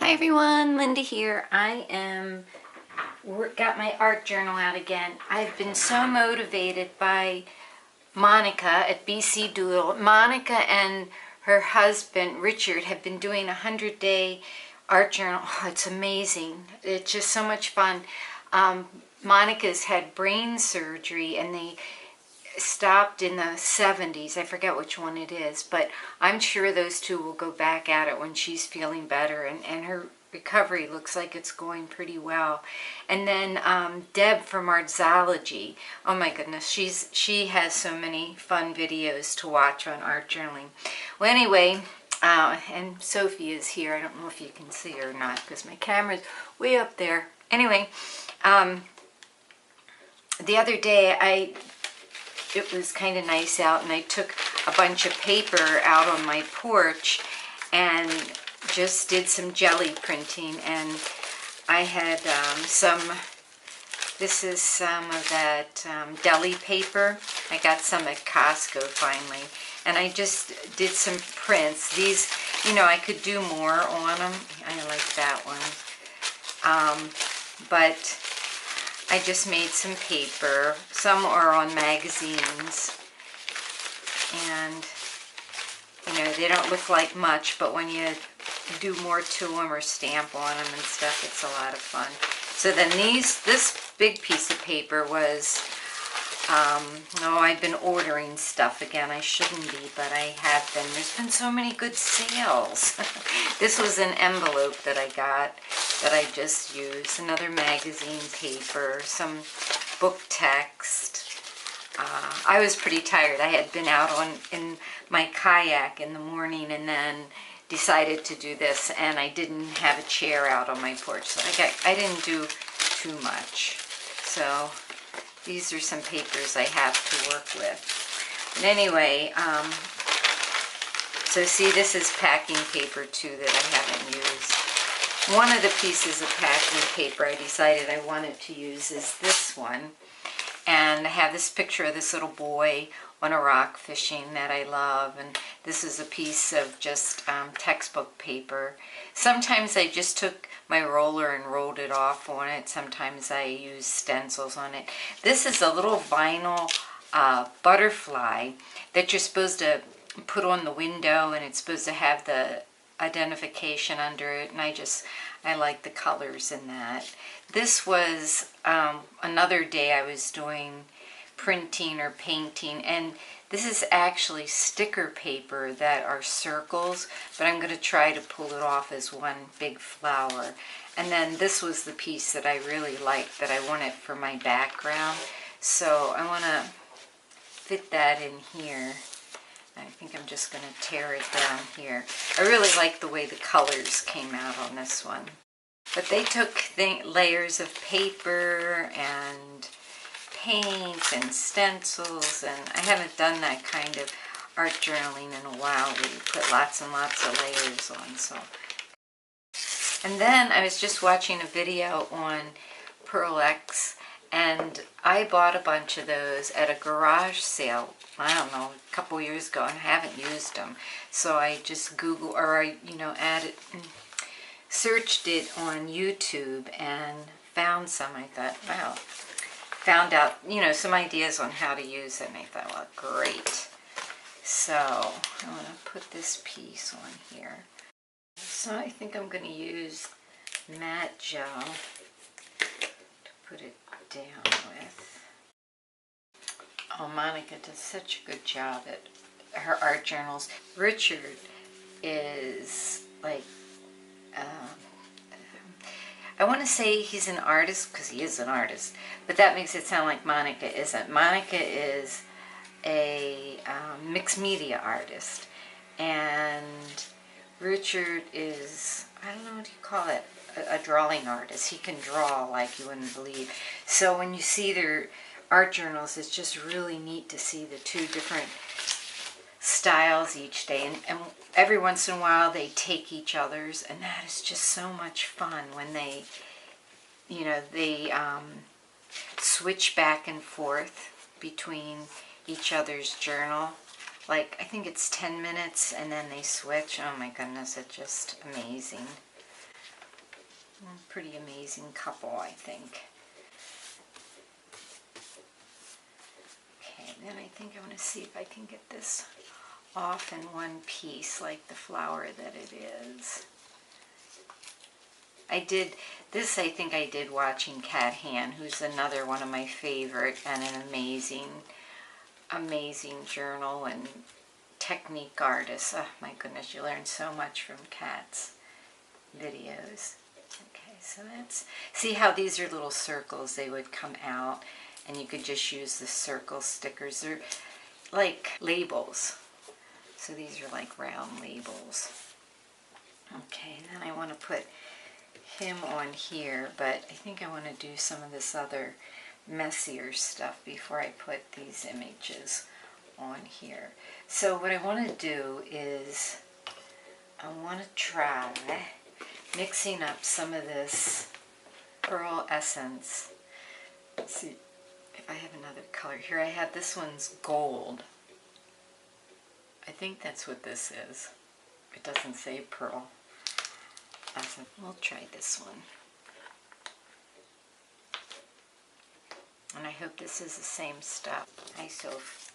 Hi everyone, Linda here. Got my art journal out again. I've been so motivated by Monica at BC Doodle. Monica and her husband Richard have been doing a 100-day art journal. Oh, it's amazing. It's just so much fun. Monica's had brain surgery and they stopped in the 70s. I forget which one it is, but I'm sure those two will go back at it when she's feeling better, and her recovery looks like it's going pretty well. And then Deb from Artsology, oh my goodness, she has so many fun videos to watch on art journaling. Well, anyway, and Sophie is here. I don't know if you can see her or not because my camera's way up there. Anyway, the other day it was kind of nice out, and I took a bunch of paper out on my porch and just did some jelly printing. And I had this is some of that deli paper. I got some at Costco finally, and I just did some prints. These, I could do more on them. I like that one. But I just made some paper. Some are on magazines, and they don't look like much, but when you do more to them or stamp on them and stuff, it's a lot of fun. So then this big piece of paper was, I've been ordering stuff again. I shouldn't be, but I have been. There's been so many good sales. This was an envelope that I got that I just used. Another magazine paper, some book text. I was pretty tired. I had been out in my kayak in the morning and then decided to do this, and I didn't have a chair out on my porch, so I didn't do too much. So these are some papers I have to work with. But anyway, so see, this is packing paper too that I haven't used. One of the pieces of packing paper I decided I wanted to use is this one. And I have this picture of this little boy on a rock fishing that I love. And this is a piece of just textbook paper. Sometimes I just took my roller and rolled it off on it. Sometimes I use stencils on it. This is a little vinyl butterfly that you're supposed to put on the window, and it's supposed to have the identification under it, and I like the colors in that. This was another day I was doing printing or painting, and this is actually sticker paper that are circles, but I'm going to try to pull it off as one big flower. And then this was the piece that I really liked that I wanted for my background, so I want to fit that in here. I think I'm just going to tear it down here. I really like the way the colors came out on this one. But they took layers of paper and paint and stencils, and I haven't done that kind of art journaling in a while where you put lots and lots of layers on. So, and then I was just watching a video on Pearl Ex, and I bought a bunch of those at a garage sale, I don't know, a couple years ago, and I haven't used them. So I just Googled, or I, searched it on YouTube and found some. I thought, wow, found out, some ideas on how to use it, and I thought, well, great. So I'm going to put this piece on here. So I think I'm going to use matte gel to put it down with. Oh, Monica does such a good job at her art journals. Richard is like, I want to say he's an artist because he is an artist, but that makes it sound like Monica isn't. Monica is a mixed media artist, and Richard is, I don't know what you call it, a drawing artist. He can draw like you wouldn't believe. So when you see their art journals, it's just really neat to see the two different styles each day, and every once in a while they take each other's, and that is just so much fun when they switch back and forth between each other's journal. like, I think it's 10 minutes and then they switch. Oh my goodness, it's just amazing. Pretty amazing couple, I think. Okay, then I think I want to see if I can get this off in one piece, like the flower that it is. I did this, I think I did watching Kat Han, who's another one of my favorite and an amazing journal and technique artist. Oh my goodness, you learn so much from Kat's videos. Okay, so that's, see how these are little circles, they would come out and you could just use the circle stickers. They're like labels. So these are like round labels. Okay, then I want to put him on here, but I think I want to do some of this other messier stuff before I put these images on here. So what I want to do is I want to try mixing up some of this Pearl Essence. Let's see if I have another color. Here I have, this one's gold. I think that's what this is. It doesn't say Pearl Essence. We'll try this one. And I hope this is the same stuff. Hi, Soph.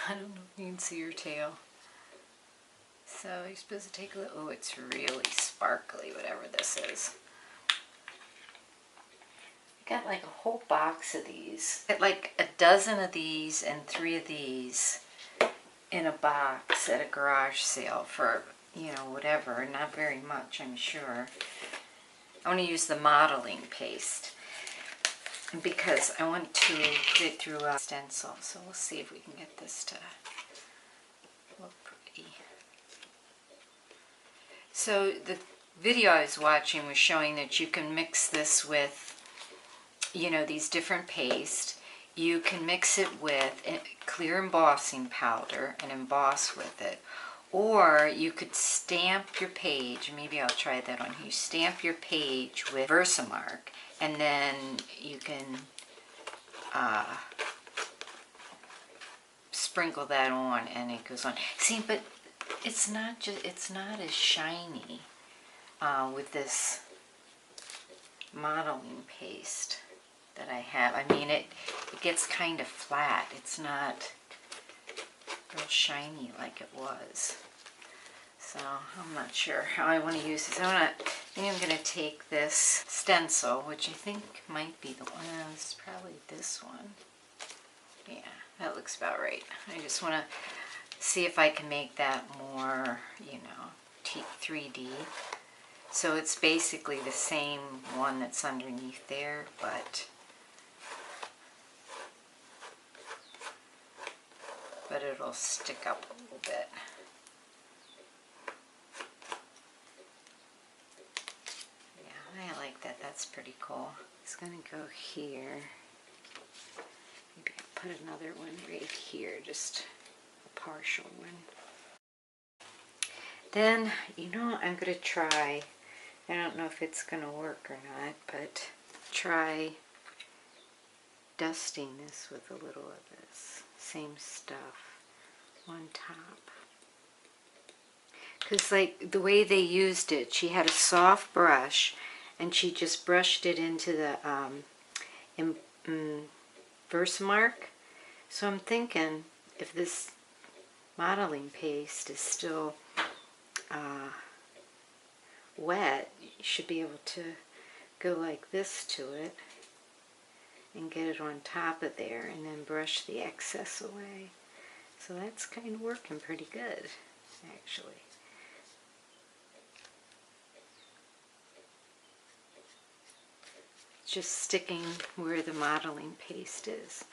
I don't know if you can see your tail. So you're supposed to take a look. Oh, it's really sparkly, whatever this is. I got like a whole box of these. I got like a dozen of these and 3 of these in a box at a garage sale for, you know, whatever. Not very much, I'm sure. I want to use the modeling paste because I want to put it through a stencil. So we'll see if we can get this to look pretty. So the video I was watching was showing that you can mix this with, you know, these different paste. You can mix it with clear embossing powder and emboss with it. Or you could stamp your page. Maybe I'll try that on here. You stamp your page with Versamark, and then you can sprinkle that on, and it goes on. See, but it's not as shiny with this modeling paste that I have. I mean, it gets kind of flat. It's not real shiny like it was. So I'm not sure how I want to use this. I think I'm going to take this stencil, which I think might be the one. It's probably this one. Yeah, that looks about right. I just want to see if I can make that more, you know, 3D. So it's basically the same one that's underneath there, but it'll stick up a little bit. Yeah, I like that. That's pretty cool. It's going to go here. Maybe I'll put another one right here, just a partial one. Then, you know, I'm going to try, I don't know if it's going to work or not, but try dusting this with a little of this same stuff on top. Because like the way they used it, she had a soft brush and she just brushed it into the Versamark. So I'm thinking if this modeling paste is still wet, you should be able to go like this to it and get it on top of there and then brush the excess away. So that's kind of working pretty good, actually. Just sticking where the modeling paste is.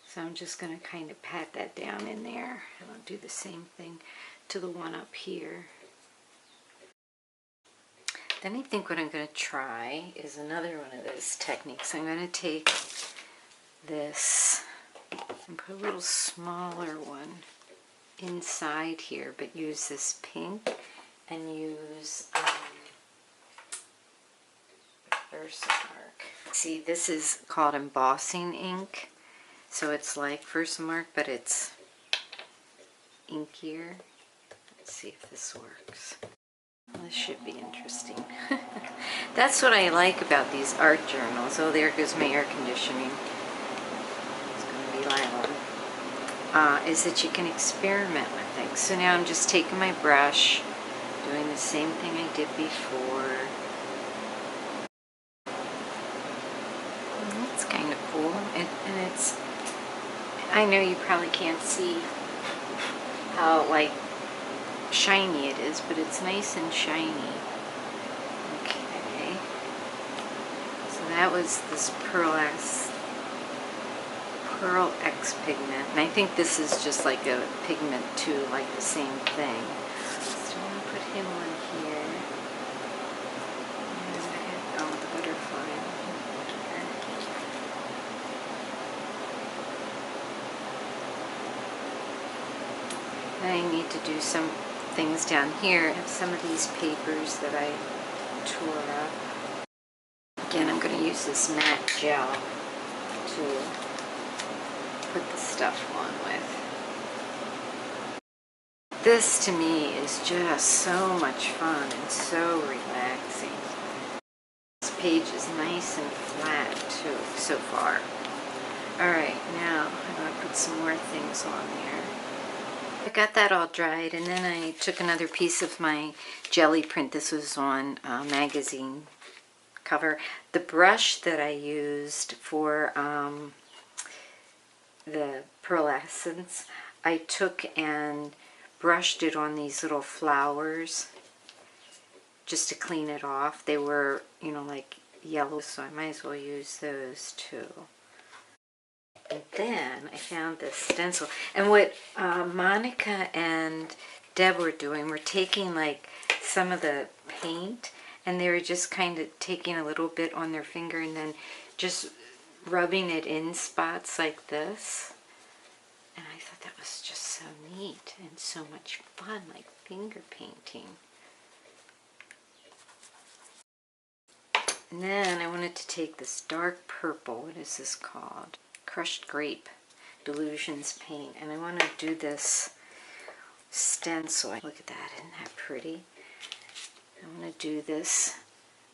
So I'm just going to kind of pat that down in there. And I'll do the same thing to the one up here. Then I think what I'm going to try is another one of those techniques. I'm going to take this and put a little smaller one inside here, but use this pink and use Versamark. See, this is called embossing ink, so it's like Versamark, but it's inkier. Let's see if this works. Well, this should be interesting. That's what I like about these art journals. Oh, there goes my air conditioning. It's going to be loud. Is that you can experiment with things. So now I'm just taking my brush, doing the same thing I did before. And that's kind of cool. And it's, I know you probably can't see how like shiny it is, but it's nice and shiny. Okay. So that was this Pearl X pigment, and I think this is just like a pigment too, like the same thing. So I'm going to put him on here. And oh, the butterfly. I need to do some things down here. I have some of these papers that I tore up. Again, I'm going to use this matte gel to put the stuff on with. This to me is just so much fun and so relaxing. This page is nice and flat too, so far. Alright, now I'm going to put some more things on there. I got that all dried, and then I took another piece of my jelly print. This was on a magazine cover. The brush that I used for the pearlescence, I took and brushed it on these little flowers just to clean it off. They were, you know, like yellow, so I might as well use those too. And then I found this stencil. And what Monica and Deb were doing, were taking like some of the paint, and they were just kind of taking a little bit on their finger and then just rubbing it in spots like this. And I thought that was just so neat and so much fun, like finger painting. And then I wanted to take this dark purple, what is this called? Crushed Grape Delusions paint, and I want to do this stencil. Look at that, isn't that pretty? I want to do this.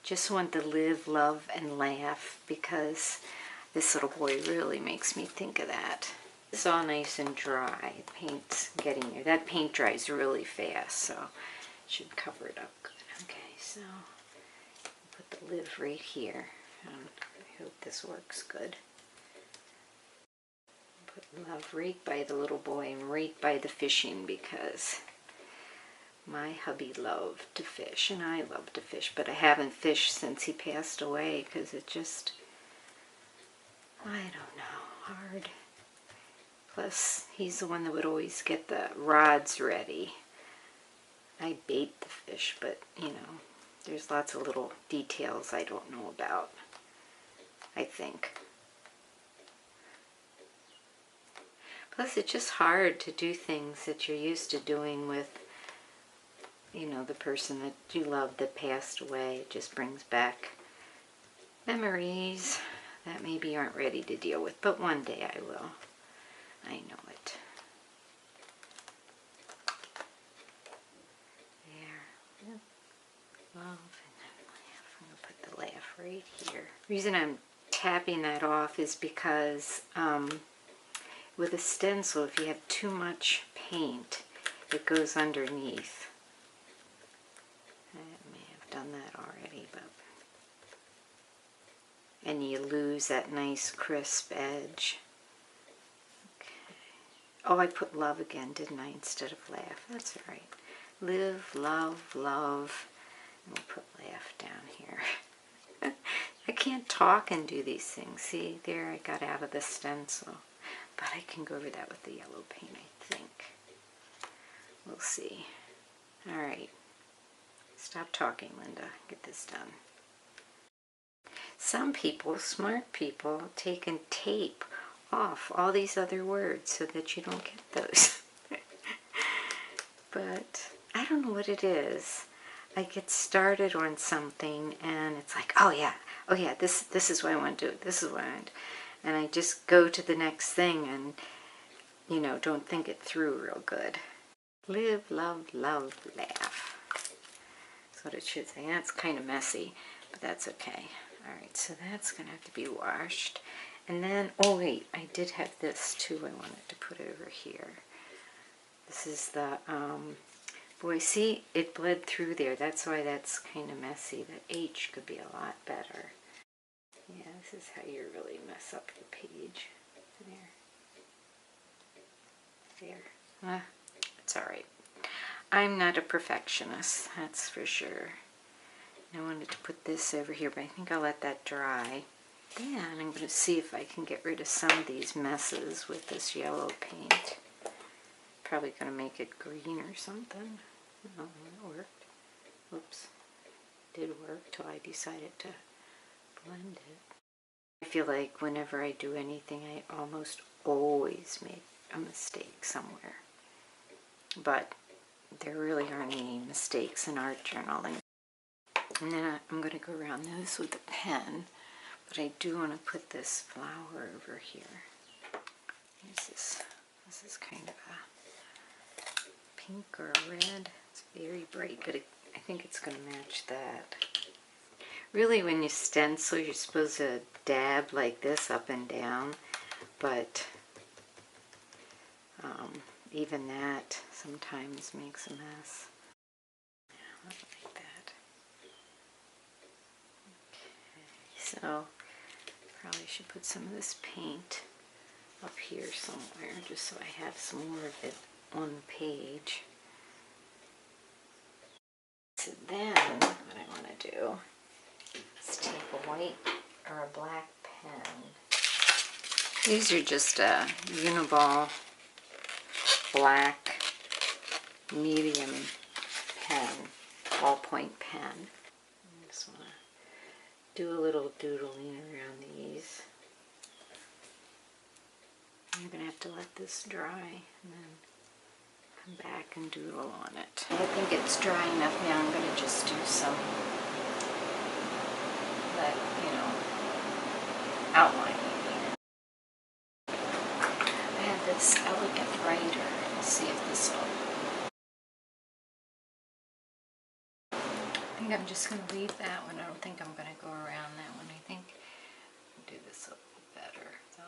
Just want to live, love, and laugh, because this little boy really makes me think of that. It's all nice and dry. The paint's getting there. That paint dries really fast, so it should cover it up good. Okay, so put the live right here. I hope this works good. Put love right by the little boy and right by the fishing, because my hubby loved to fish and I love to fish, but I haven't fished since he passed away because it just, I don't know, hard. Plus, he's the one that would always get the rods ready. I bait the fish, but you know, there's lots of little details I don't know about, I think. Plus, it's just hard to do things that you're used to doing with, you know, the person that you love that passed away. It just brings back memories that maybe aren't ready to deal with, but one day I will. I know it. There. Love and then laugh. I'm going to put the laugh right here. The reason I'm tapping that off is because with a stencil, if you have too much paint, it goes underneath. I may have done that already, but... and you lose that nice crisp edge. Okay. Oh, I put love again, didn't I, instead of laugh? That's all right. Live, love, love. And we'll put laugh down here. I can't talk and do these things. See, there I got out of the stencil. But I can go over that with the yellow paint, I think. We'll see. All right. Stop talking, Linda. Get this done. Some people, smart people, take and tape off all these other words so that you don't get those. But I don't know what it is. I get started on something and it's like, oh yeah, this is what I want to do. This is what I want. And I just go to the next thing and, you know, don't think it through real good. Live, love, love, laugh. That's what it should say. That's kind of messy, but that's okay. Alright, so that's going to have to be washed. And then, oh wait, I did have this too. I wanted to put over here. This is the, boy, see, it bled through there. That's why that's kind of messy. The H could be a lot better. Yeah, this is how you really mess up the page. There. It's alright. I'm not a perfectionist, that's for sure. I wanted to put this over here, but I think I'll let that dry. Yeah, and I'm going to see if I can get rid of some of these messes with this yellow paint. Probably going to make it green or something. Oh, it worked. Oops. It did work till I decided to blend it. I feel like whenever I do anything, I almost always make a mistake somewhere. But there really aren't any mistakes in art journaling. And then I'm going to go around this with a pen, but I do want to put this flower over here. Here's this. This is kind of a pink or a red. It's very bright, but I think it's going to match that. Really, when you stencil, you're supposed to dab like this up and down, but even that sometimes makes a mess. Yeah, like that. Okay, so probably should put some of this paint up here somewhere, just so I have some more of it on the page. So then, what I want to do is take a white or a black pen. These are just a Uniball black medium pen, ballpoint pen. I just want to do a little doodling around these. I'm going to have to let this dry and then come back and doodle on it. I think it's dry enough now. I'm going to just do some, outlining here. I have this elegant writer. Let's see if this will. I think I'm just going to leave that one. I don't think I'm going to go around that one. I think I'll do this a little better. So.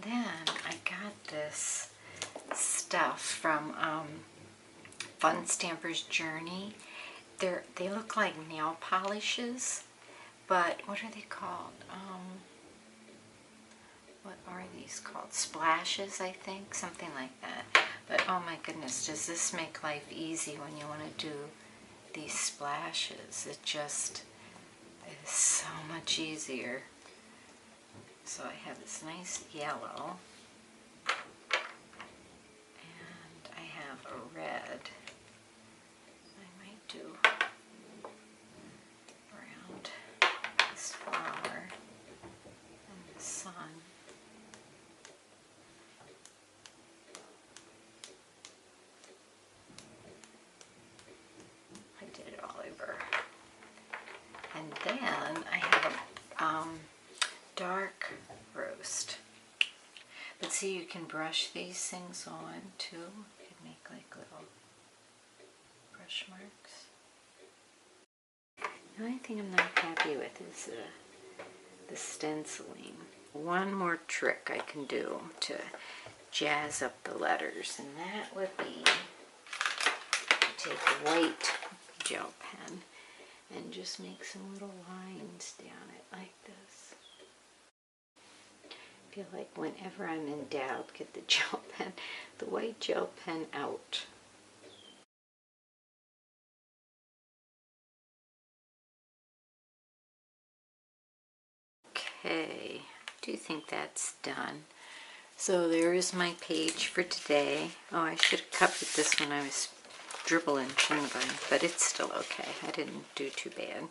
Then I got this stuff from Fun Stamper's Journey. They look like nail polishes, but what are they called? What are these called? Splashes, I think, something like that. But oh my goodness, does this make life easy when you want to do these splashes? It just is so much easier. So I have this nice yellow, and I have a red. I might do around this flower and the sun. I did it all over. And then I have a dark roast. But see, you can brush these things on too. You can make like little brush marks. The only thing I'm not happy with is the stenciling. One more trick I can do to jazz up the letters, and that would be take a white gel pen and just make some little lines down it like this. I feel like whenever I'm in doubt, get the gel pen, the white gel pen out. Okay, I do think that's done. So there is my page for today. Oh, I should have covered this when I was dribbling Shinbun, but it's still okay. I didn't do too bad.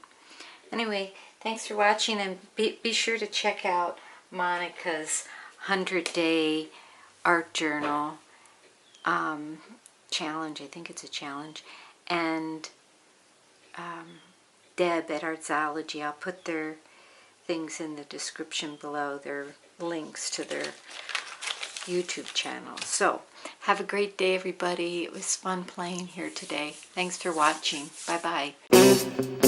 Anyway, thanks for watching, and be sure to check out Monica's 100-day art journal challenge. I think it's a challenge. And Deb at Artsology. I'll put their things in the description below, their links to their YouTube channel. So, have a great day, everybody. It was fun playing here today. Thanks for watching. Bye-bye.